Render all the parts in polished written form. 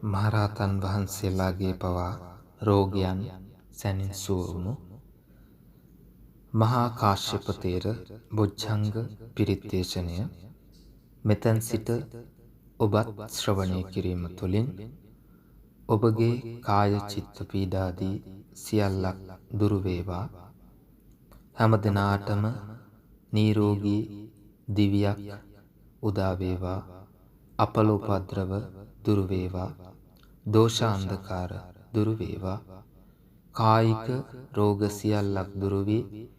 මහරහතන් වහන්සේලාගේ පවා රෝගයන් සැනින් සුව වුණු මහා කාශ්‍යප තේර බොජ්ජංග පිරිත් දේශනය මෙතෙන් සිට ඔබත් ශ්‍රවණය කිරීම තුළින් ඔබගේ කාය චිත්ත පීඩාදී සියල්ලක් දුරු වේවා. හැම දිනාටම නිරෝගී දිවියක් උදා වේවා. අපල උපද්‍රව දුරු වේවා. දෝෂාන්ධකාර දුරු වේවා. කායික රෝග සියල්ලක් දුරු වී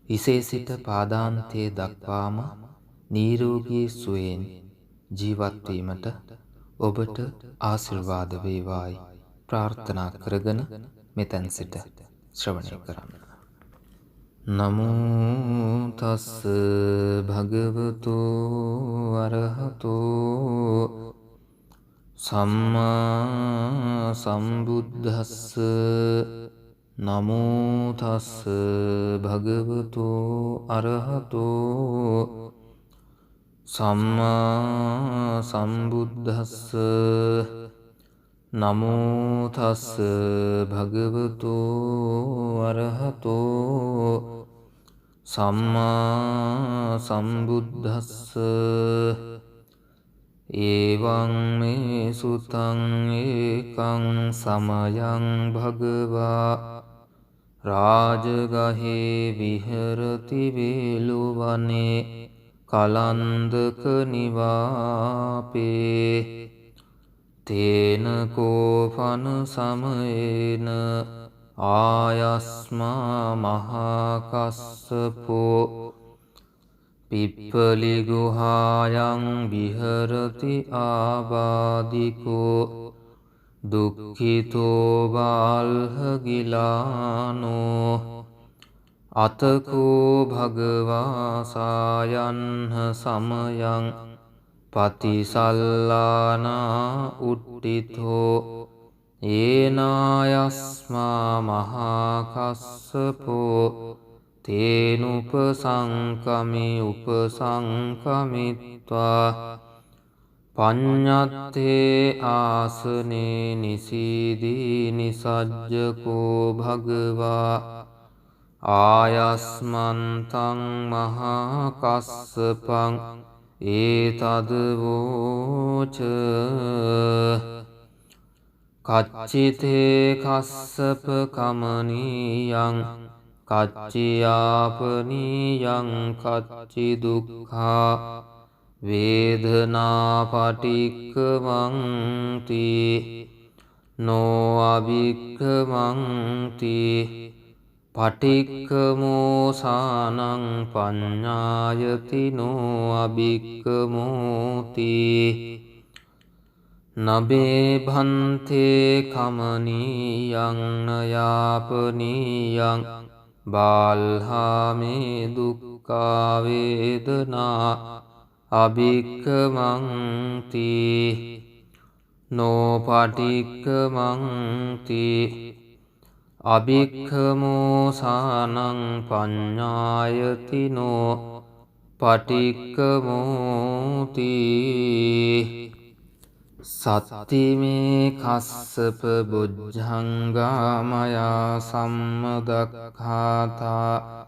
හිසේ සිට පාදාන්තයේ දක්වාම නිරෝගී සුවයෙන් ජීවත් වීමට ඔබට ආශිර්වාද වේවායි ප්‍රාර්ථනා කරගෙන මෙතෙන් සිට ශ්‍රවණය කරන්න. නමෝ තස් භගවතු අරහතෝ සම්මා සම්බුද්දස්ස. නමෝ තස් භගවතු අරහතෝ සම්මා සම්බුද්දස්ස. නමෝ තස් භගවතු අරහතෝ සම්මා සම්බුද්දස්ස. එවං මේ සුතං ඒකං සමයං භගවා රාජගහේ විහෙරති වේලුවනේ කලන්දක නිවාපේ තේන කෝපන සමයේන ආයස්මා මහා කස්සපෝ පිප්පලි ගුහායන් විහෙරති ආබාධිකෝ දුක්ඛිතෝ බාල්හ ගිලානෝ අතකෝ භගවා සායන්හ සමයං පතිසල්ලානා උට්ඨිතෝ ඒනායස්මා මහා කස්සපෝ තේනුපසංකමි උපසංකමිත්වා පඤ්ඤත්තේ ආසනේ නිසීදී නිසජ්ජකෝ භගවා ආයස්මන්තං මහා කස්සපං ඒතදවෝච කච්චිතේ කස්සප කමනීයං කච්චියාපනීයං කච්චි දුක්ඛා වේදනා පටික්ඛමන්ති නෝ අභික්ඛමන්ති පටික්ඛමෝසානං පඤ්ඤායති නෝ අභික්ඛමෝති නබේ භන්තේ කමනීයං නයාපනීයං බාල්හාමේ දුක්ඛා වේදනා අභික්ඛමන්ති නෝ පටික්ඛමන්ති අභික්ඛමෝසානං පඤ්ඤායති නෝ පටික්ඛමෝති. සත්තිමේ කස්සප බොජ්ජංගා මයා සම්මදක්ඛාතා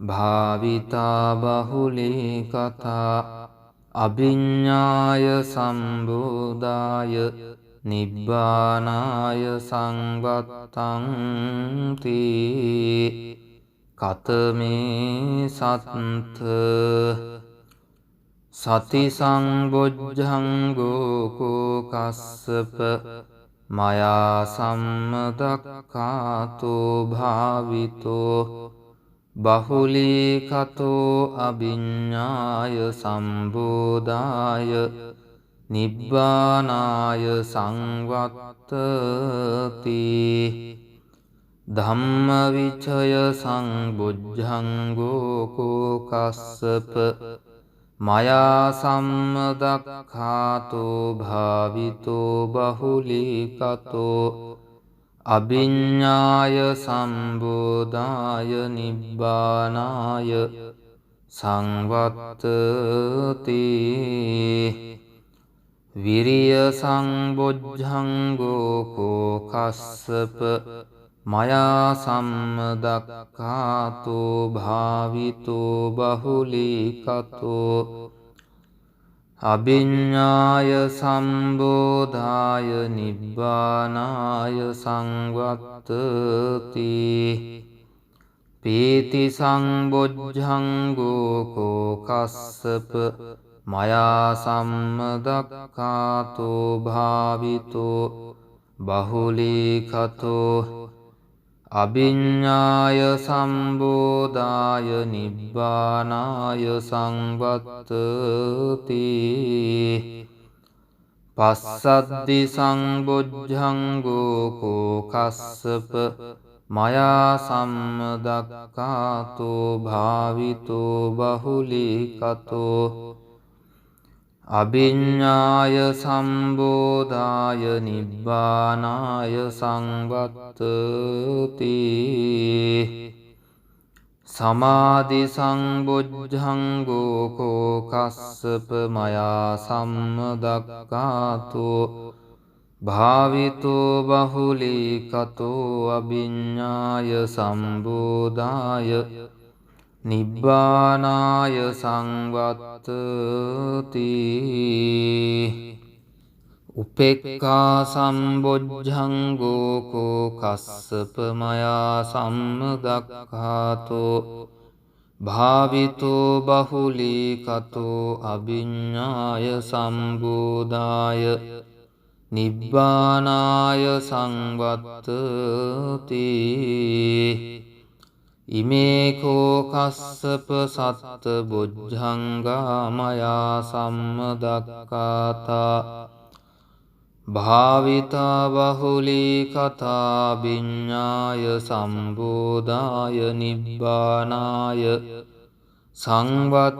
භාවිතා බහුලී කතා අභිඤ්ඤාය සම්බෝධාය නිබ්බානාය සංවත්තං තී කතමේ සත්ථ සති සංබොජ්ජංගෝ කෝ කස්සප මයා සම්මදක්ඛාතෝ භාවිතෝ බහුලී කතෝ අභිඤ්ඤාය සම්බෝධාය නිබ්බානාය සංවත්තති ධම්මවිචය සංබොජ්ජංගෝ කෝ කස්සප මයා සම්මදක්ඛාතෝ භාවිතෝ බහුලී කතෝ අභිඤ්ඤාය සම්බෝධාය නිබ්බානාය සංවත්තති විරිය සංබොජ්ජංගෝ කෝ කස්සප මයා සම්මදක්ඛාතෝ භාවිතෝ බහුලීකතෝ අභිඤ්ඤාය සම්බෝධාය නිබ්බානාය සංවත්තති පීති සංබොජ්ජංගෝ කෝ කස්සප මයා සම්මදක්ඛාතෝ භාවිතෝ බහුලීකතෝ අභිඤ්ඤාය සම්බෝධාය නිබ්බානාය සංවත්තති පස්සද්දි සංබොජ්ජංගෝ කෝ කස්සප මයා සම්මදක්ඛාතෝ භාවිතෝ බහුලීකතෝ අභිඤ්ඤාය සම්බෝධාය නිබ්බානාය සංවත්තති සමාධි සංබොජ්ජංගෝ කෝ කස්සප මයා සම්මදක්ඛාතෝ භාවිතෝ බහුලීකතෝ අභිඤ්ඤාය සම්බෝධාය නිබ්බානාය සංවත්තති උපේක්ඛා සම්බොජ්ජංගෝ කෝ කස්සප මයා සම්මදක්ඛාතෝ භාවිතෝ බහුලීකතෝ අභිඤ්ඤාය සම්බෝධාය නිබ්බානාය සංවත්තති ඉමේ කෝ කස්සප සත්ත බොජ්ජංගා මයා සම්මදක්ඛාතා භාවිතා බහුලීකතා විඤ්ඤාය සම්බෝධාය නිබ්බානාය සංවත්තන්ති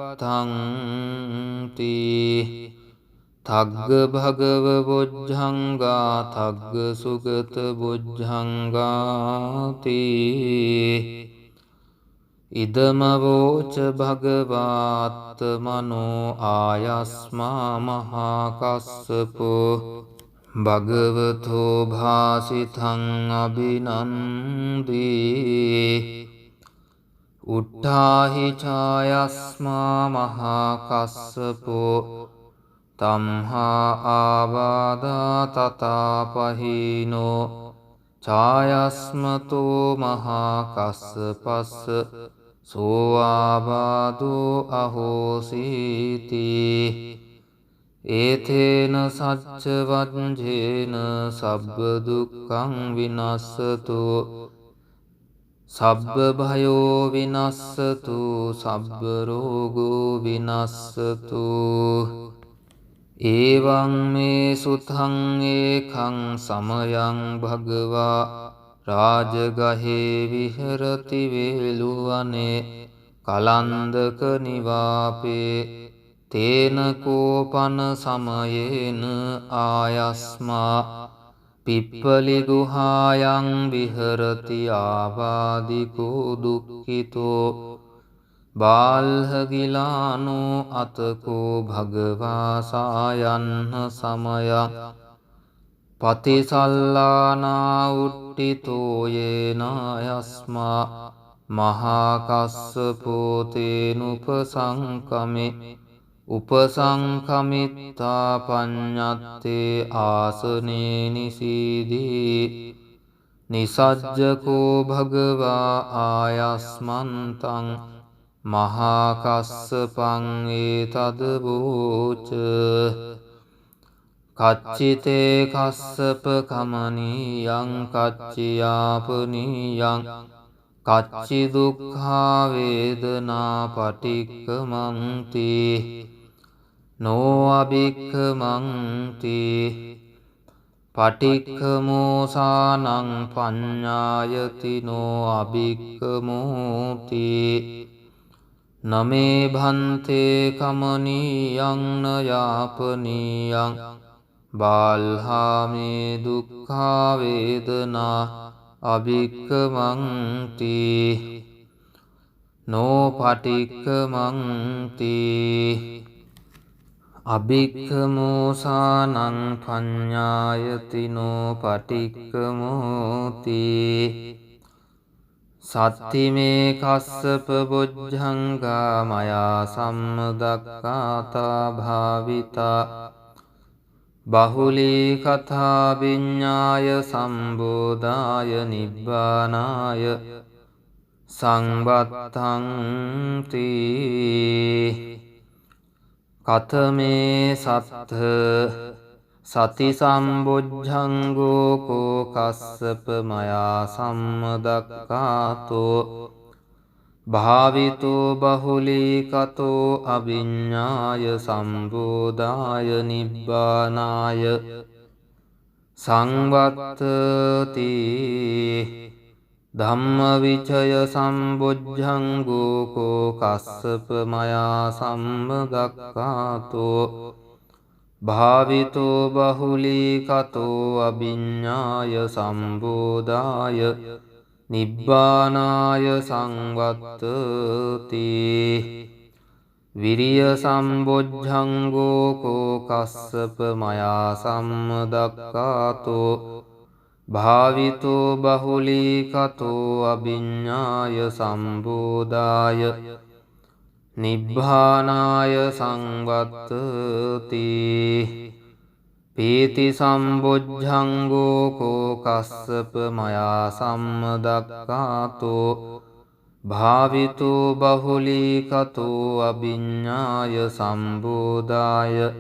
තග්ග භගව බොජ්ජංගා තග්ග සුගත බොජ්ජංගාති ඉදම වෝච භගවාත්මනෝ ආයස්මා මහා කස්සපෝ භගවතෝ භාසිතං අභිනන්දී උට්ඨාහි ඡායස්මා මහා කස්සපෝ තම්හා ආවාදා තථාපහීනෝ ඡායස්මතෝ මහා කස්සපස්ස සෝආබාධෝ අහෝසීති ඒතේන සච්ච වජ්ජේන සබ්බ දුක්ඛං විනස්සතු සබ්බ භයෝ විනස්සතු සබ්බ රෝගෝ විනස්සතු ඒවං මේ සුතං ඒකං සමයං භගවා රාජගහේ විහෙරති වේලුවනේ කලන්දක නිවාපේ තේන කෝපන සමයේන ආයස්මා පිප්පලි ගුහායන් විහෙරති ආවාදිකෝ දුක්ඛිතෝ බාල්හගිලානෝ අතකෝ භගවා සායන්හ සමයං පතිසල්ලානා උට්ඨිතෝ යේනායස්මා මහා කස්සපෝ තේනුපසංකමේ උපසංකමිත්තා පඤ්ඤත්තේ ආසනේ නිසීදී නිසජ්ජකෝ භගවා ආයස්මන්තං මහා කස්සපං ඒතද වෝච කච්චිතේ කස්සප කමනීයං කච්චියාපනීයං කච්චි දුක්ඛා වේදනා පටික්ඛමන්ති නෝ අභික්ඛමන්ති පටික්ඛමෝසානං පඤ්ඤායති නෝ අභික්ඛමෝති නමේ භන්තේ කමනීයං න යාපනීයං බාල්හාමේ දුක්ඛා වේදනා අභික්ඛමන්ති නෝ පටික්ඛමන්ති අභික්ඛමෝසානං පඤ්ඤායතිනෝ පටික්ඛමෝති සත්තිමේ කස්සප බොජ්ජංගා මයා සම්මදක්ඛාතා භාවිතා බහුලී කථා විඤ්ඤාය සම්බෝධාය නිබ්බානාය සංවත්තං තී කතමේ සත්ථ සති සම්බොජ්ජංගෝ කෝ කස්සප මයා සම්මදක්ඛාතෝ භාවිතෝ බහුලී කතෝ අවිඤ්ඤාය සම්බෝධාය නිබ්බානාය සංවත්තති ධම්මවිචය සම්බොජ්ජංගෝ කෝ කස්සප මයා සම්මදක්ඛාතෝ භාවිතෝ බහුලී කතෝ අවිඤ්ඤාය සම්බෝධාය නිබ්බානාය සංවත්තති විරිය සම්බොජ්ජංගෝ කෝ කස්සප මයා සම්මදක්ඛාතෝ භාවිතෝ බහුලී කතෝ අවිඤ්ඤාය සම්බෝධාය නිබ්බානාය සංවත්තති පීති සම්බොජ්ජංගෝ කෝ කස්සප මයා සම්මදක්ඛාතෝ භාවිතෝ බහුලී කතෝ අවිඤ්ඤාය සම්බෝධාය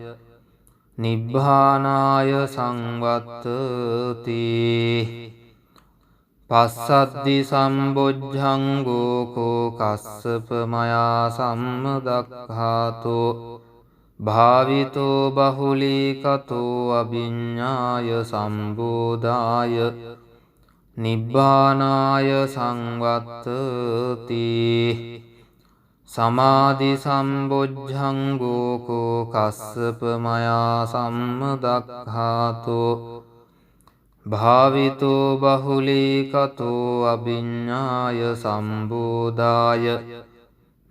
නිබ්බානාය සංවත්තති පස්සද්ධි සම්බොජ්ජංගෝ කෝ කස්සප මයා සම්මදක්ඛාතෝ භාවිතෝ බහුලී කතෝ අවිඤ්ඤාය සම්බෝධාය නිබ්බානාය සංවත්තති සමාධි සම්බොජ්ජංගෝ කෝ කස්සප මයා සම්මදක්ඛාතෝ භාවිතෝ බහුලී කතෝ අවිඤ්ඤාය සම්බෝධාය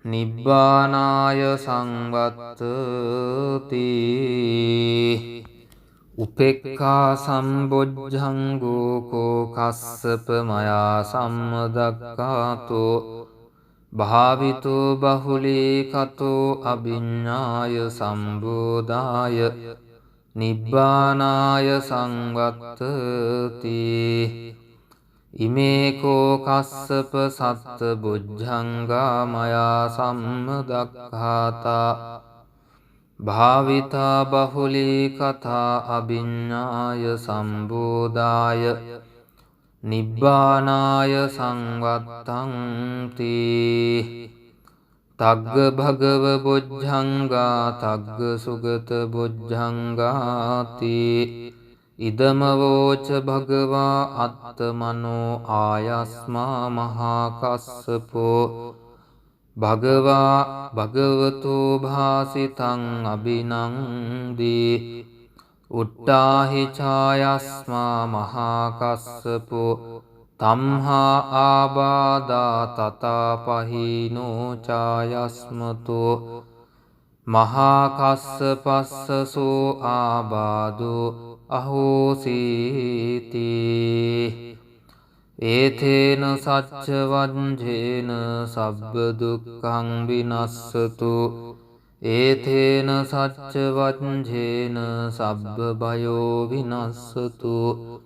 නිබ්බානාය සංවත්තති උපේක්ඛා සම්බොජ්ජංගෝ කෝ කස්සප මයා සම්මදක්ඛාතෝ භාවිතෝ බහුලී කතෝ අවිඤ්ඤාය සම්බෝධාය නිබ්බානාය සංවත්තති ඉමේ කෝ කස්සප සත්ත බොජ්ජංගා මයා සම්මදක්ඛාතා භාවිතා බහුලී කතා අවිඤ්ඤාය සම්බෝධාය නිබ්බානාය සංවත්තං තී තග්ග භගව බොජ්ජංගා තග්ග සුගත බොජ්ජංගාති ඉදමවෝච භගවා අත්තමනෝ ආයස්මා මහා කස්සපෝ භගවා භගවතෝ භාසිතං අභිනන්දී උට්ටාහි ඡායස්මා මහා කස්සපෝ තම්හා ආබාධා තථා පහීනෝ ඡායස්මතෝ මහා කස්සපස්සසෝ ආබාධෝ අහෝසීති ඒතේන සච්ච වංජේන සබ්බ දුක්ඛං විනස්සතු ඒතේන සච්ච වංජේන සබ්බ භයෝ විනස්සතු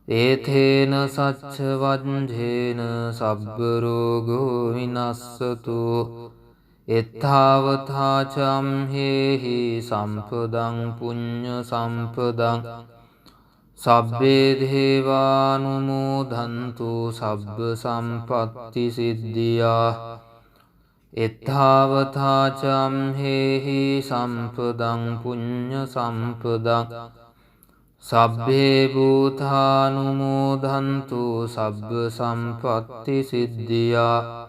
ඒතේන සච්ච වංජේන සබ්බ රෝගෝ විනස්සතු එත්තාවතා චම්හෙහි සම්පදං පුඤ්ඤ සම්පදං සබ්බේ දේවානුමෝදන්තු සබ්බ සම්පත්ති සිද්ධියා එත්තාවතා චම්හෙහි සම්පදං පුඤ්ඤ සම්පදං සබ්බේ භූතානුමෝදන්තු සබ්බ සම්පත්ති සිද්ධියා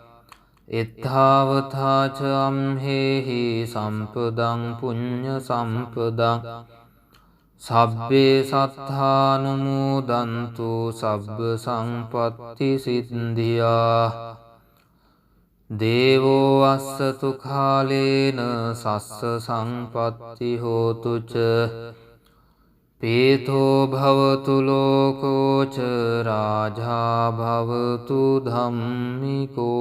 එත්තාවතා චම්හෙහි සම්පදං පුඤ්ඤ සම්පදං සබ්බේ සත්තානුමෝදන්තු සබ්බ සම්පත්ති සිද්ධියා දේවෝ අස්සතු කාලේන සස්ස සංපත්ති හෝතු ච පීතෝ භවතු ලෝකෝ ච රාජා භවතු ධම්මිකෝ